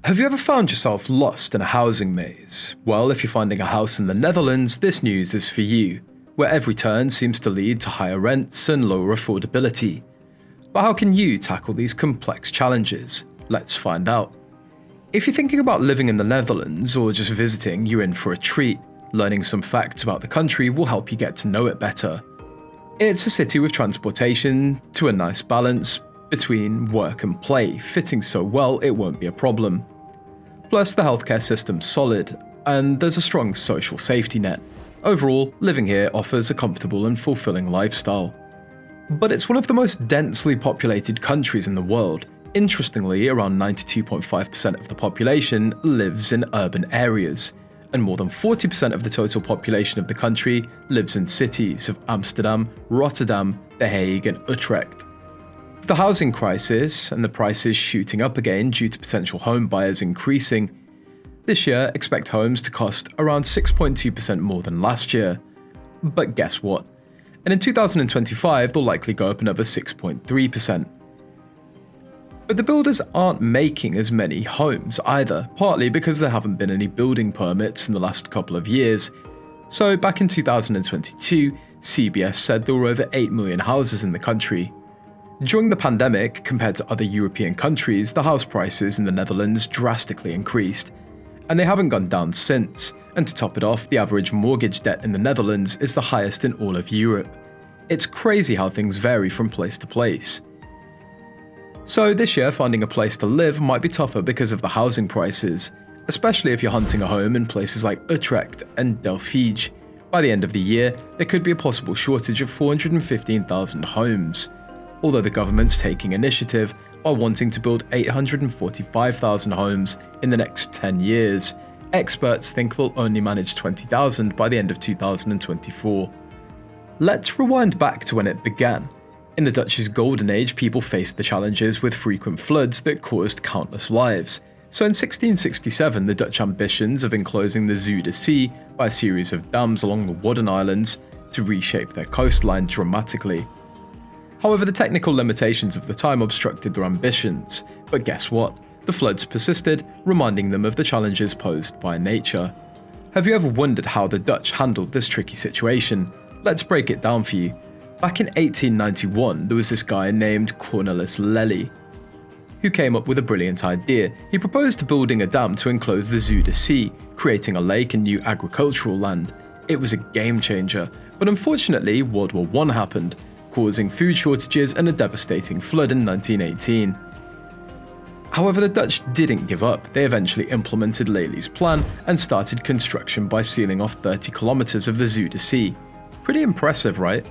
Have you ever found yourself lost in a housing maze? Well, if you're finding a house in the Netherlands, this news is for you, where every turn seems to lead to higher rents and lower affordability. But how can you tackle these complex challenges? Let's find out. If you're thinking about living in the Netherlands or just visiting, you're in for a treat. Learning some facts about the country will help you get to know it better. It's a city with transportation to a nice balance between work and play, fitting so well it won't be a problem. Plus, the healthcare system's solid, and there's a strong social safety net. Overall, living here offers a comfortable and fulfilling lifestyle. But it's one of the most densely populated countries in the world. Interestingly, around 92.5% of the population lives in urban areas, and more than 40% of the total population of the country lives in cities of Amsterdam, Rotterdam, The Hague, and Utrecht. With the housing crisis and the prices shooting up again due to potential home buyers increasing, this year expect homes to cost around 6.2% more than last year. But guess what? And in 2025, they'll likely go up another 6.3%. But the builders aren't making as many homes either, partly because there haven't been any building permits in the last couple of years. So back in 2022, CBS said there were over 8 million houses in the country. During the pandemic, compared to other European countries, the house prices in the Netherlands drastically increased, and they haven't gone down since. And to top it off, the average mortgage debt in the Netherlands is the highest in all of Europe. It's crazy how things vary from place to place. So this year, finding a place to live might be tougher because of the housing prices, especially if you're hunting a home in places like Utrecht and Delft. By the end of the year, there could be a possible shortage of 415,000 homes, although the government's taking initiative by wanting to build 845,000 homes in the next 10 years. Experts think they'll only manage 20,000 by the end of 2024. Let's rewind back to when it began. In the Dutch's golden age, people faced the challenges with frequent floods that caused countless lives. So in 1667, the Dutch ambitions of enclosing the Zuider Sea by a series of dams along the Wadden Islands to reshape their coastline dramatically. However, the technical limitations of the time obstructed their ambitions. But guess what? The floods persisted, reminding them of the challenges posed by nature. Have you ever wondered how the Dutch handled this tricky situation? Let's break it down for you. Back in 1891, there was this guy named Cornelis Lely, who came up with a brilliant idea. He proposed building a dam to enclose the Zuider Sea, creating a lake and new agricultural land. It was a game changer, but unfortunately World War I happened, causing food shortages and a devastating flood in 1918. However, the Dutch didn't give up. They eventually implemented Lely's plan and started construction by sealing off 30 kilometers of the Zuider Sea. Pretty impressive, right?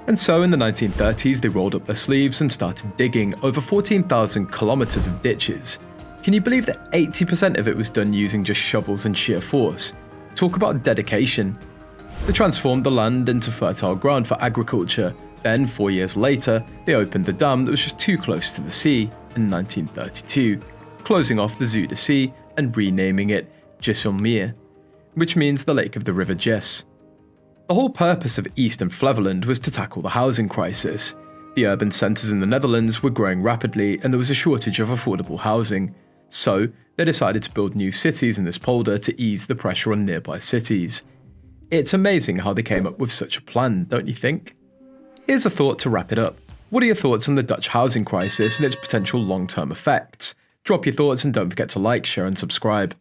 And so in the 1930s, they rolled up their sleeves and started digging over 14,000 kilometers of ditches. Can you believe that 80% of it was done using just shovels and sheer force? Talk about dedication. They transformed the land into fertile ground for agriculture. Then, 4 years later, they opened the dam that was just too close to the sea in 1932, closing off the Zuider Sea and renaming it Gisselmeer, which means the lake of the River Gis. The whole purpose of Eastern Flevoland was to tackle the housing crisis. The urban centres in the Netherlands were growing rapidly and there was a shortage of affordable housing. So, they decided to build new cities in this polder to ease the pressure on nearby cities. It's amazing how they came up with such a plan, don't you think? Here's a thought to wrap it up. What are your thoughts on the Dutch housing crisis and its potential long-term effects? Drop your thoughts and don't forget to like, share and subscribe.